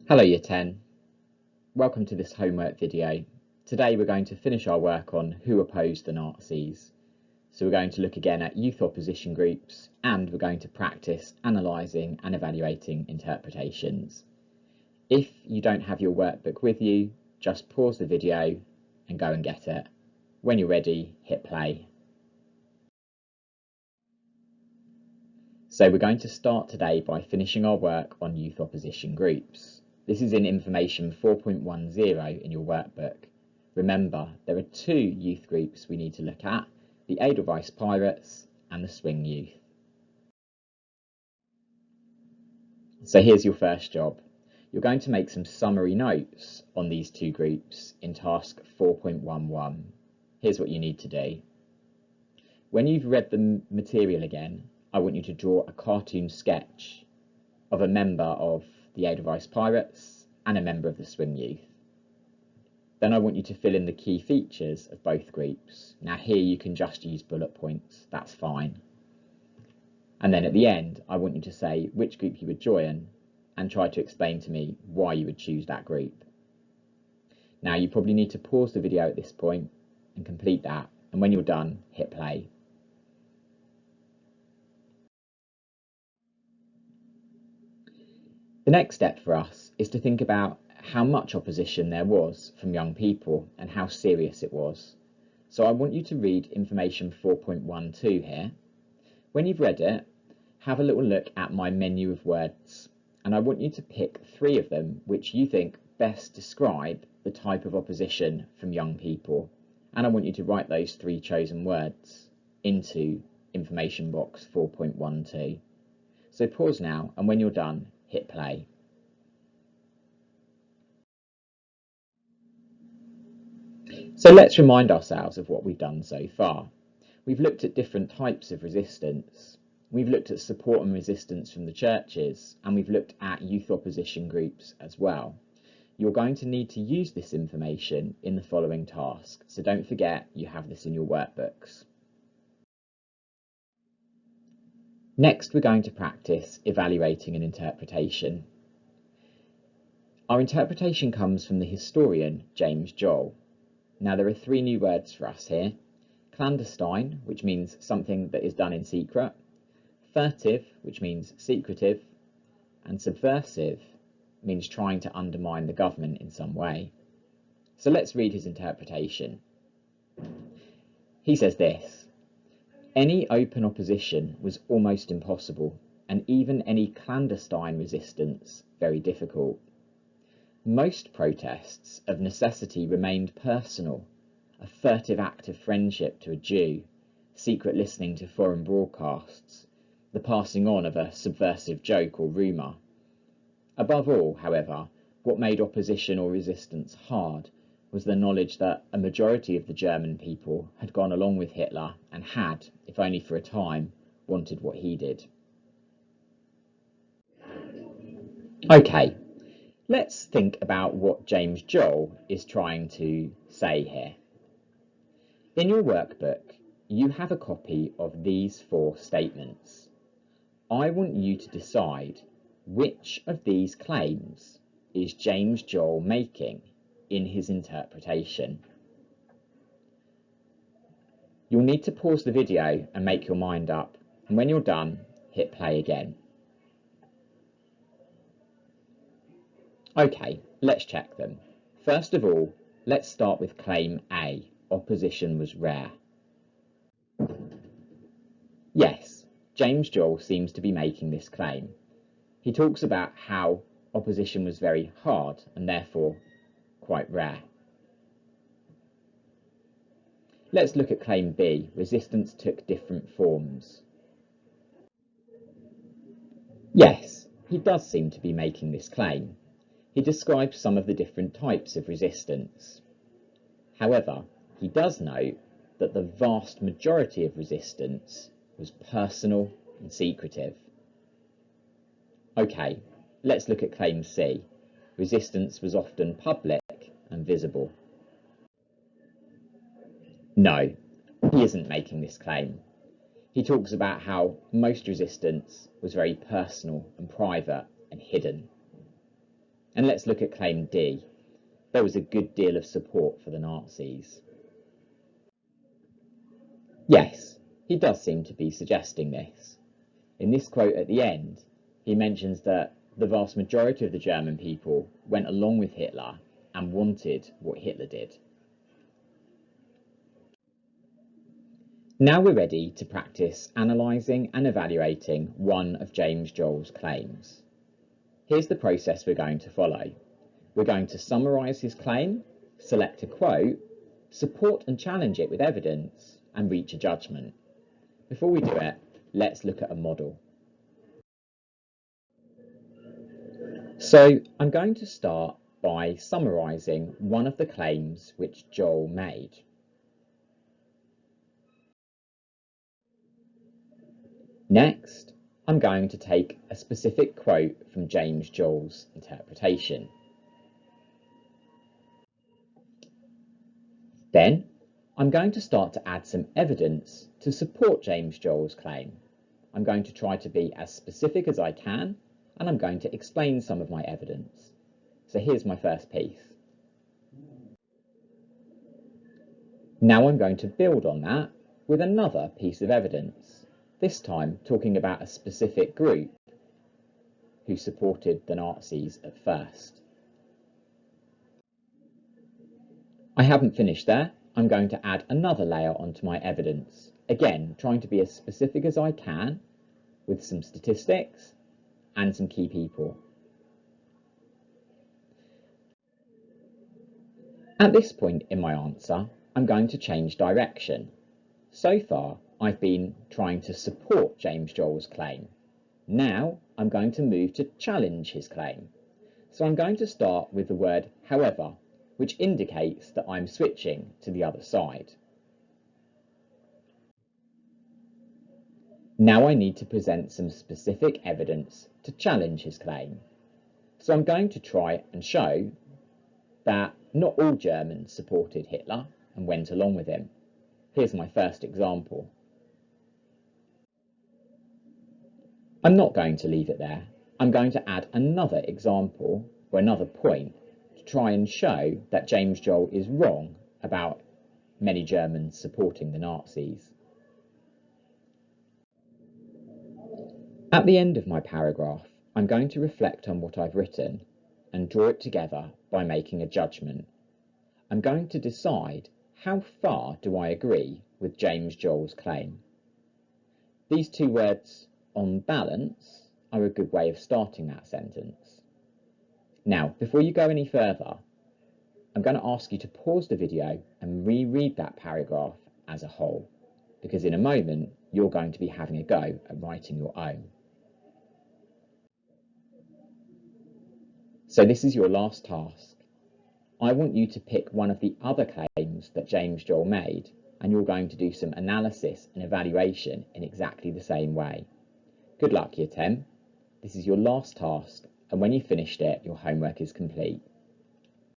Hello Year 10, welcome to this homework video. Today we're going to finish our work on who opposed the Nazis. So we're going to look again at youth opposition groups and we're going to practice analysing and evaluating interpretations. If you don't have your workbook with you, just pause the video and go and get it. When you're ready, hit play. So we're going to start today by finishing our work on youth opposition groups. This is in information 4.10 in your workbook. Remember, there are two youth groups we need to look at, the Edelweiss Pirates and the Swing Youth. So here's your first job. You're going to make some summary notes on these two groups in task 4.11. Here's what you need to do. When you've read the material again, I want you to draw a cartoon sketch of a member of the Edelweiss Pirates and a member of the Swing Youth. Then I want you to fill in the key features of both groups. Now here you can just use bullet points, that's fine. And then at the end, I want you to say which group you would join and try to explain to me why you would choose that group. Now you probably need to pause the video at this point and complete that, and when you're done, hit play. The next step for us is to think about how much opposition there was from young people and how serious it was. So I want you to read information 4.12 here. When you've read it, have a little look at my menu of words, and I want you to pick 3 of them which you think best describe the type of opposition from young people. And I want you to write those 3 chosen words into information box 4.12. So pause now, and when you're done, hit play. So let's remind ourselves of what we've done so far. We've looked at different types of resistance. We've looked at support and resistance from the churches, and we've looked at youth opposition groups as well. You're going to need to use this information in the following task, so don't forget you have this in your workbooks. Next, we're going to practice evaluating an interpretation. Our interpretation comes from the historian James Joel. Now there are 3 new words for us here. Clandestine, which means something that is done in secret. Furtive, which means secretive. And subversive means trying to undermine the government in some way. So let's read his interpretation. He says this: any open opposition was almost impossible, and even any clandestine resistance very difficult. Most protests of necessity remained personal, a furtive act of friendship to a Jew, secret listening to foreign broadcasts, the passing on of a subversive joke or rumour. Above all, however, what made opposition or resistance hard was the knowledge that a majority of the German people had gone along with Hitler and had, if only for a time, wanted what he did. Okay, let's think about what James Joel is trying to say here. In your workbook, you have a copy of these 4 statements. I want you to decide which of these claims is James Joel making in his interpretation. You'll need to pause the video and make your mind up, and when you're done, hit play again. Okay, let's check them. First of all, let's start with claim A, opposition was rare. Yes, James Joel seems to be making this claim. He talks about how opposition was very hard and therefore quite rare. Let's look at claim B, resistance took different forms. Yes, he does seem to be making this claim. He describes some of the different types of resistance. However, he does note that the vast majority of resistance was personal and secretive. Okay, let's look at claim C. Resistance was often public and visible. No, he isn't making this claim. He talks about how most resistance was very personal and private and hidden. And let's look at claim D. There was a good deal of support for the Nazis. Yes, he does seem to be suggesting this. In this quote at the end, he mentions that the vast majority of the German people went along with Hitler and wanted what Hitler did. Now we're ready to practice analysing and evaluating one of James Joel's claims. Here's the process we're going to follow. We're going to summarise his claim, select a quote, support and challenge it with evidence, and reach a judgment. Before we do it, let's look at a model. So I'm going to start by summarising one of the claims which Joel made. Next, I'm going to take a specific quote from James Joel's interpretation. Then, I'm going to start to add some evidence to support James Joel's claim. I'm going to try to be as specific as I can, and I'm going to explain some of my evidence. So here's my first piece. Now I'm going to build on that with another piece of evidence, this time talking about a specific group who supported the Nazis at first. I haven't finished there. I'm going to add another layer onto my evidence, again trying to be as specific as I can with some statistics and some key people. At this point in my answer, I'm going to change direction. So far, I've been trying to support James Joel's claim. Now, I'm going to move to challenge his claim. So I'm going to start with the word however, which indicates that I'm switching to the other side. Now I need to present some specific evidence to challenge his claim. So I'm going to try and show that not all Germans supported Hitler and went along with him. Here's my first example. I'm not going to leave it there. I'm going to add another example or another point to try and show that James Joel is wrong about many Germans supporting the Nazis. At the end of my paragraph, I'm going to reflect on what I've written and draw it together by making a judgment. I'm going to decide how far do I agree with James Joel's claim. These two words, on balance, are a good way of starting that sentence. Now, before you go any further, I'm going to ask you to pause the video and reread that paragraph as a whole, because in a moment, you're going to be having a go at writing your own. So this is your last task. I want you to pick one of the other claims that James Joel made, and you're going to do some analysis and evaluation in exactly the same way. Good luck, Year 10. This is your last task, and when you've finished it, your homework is complete.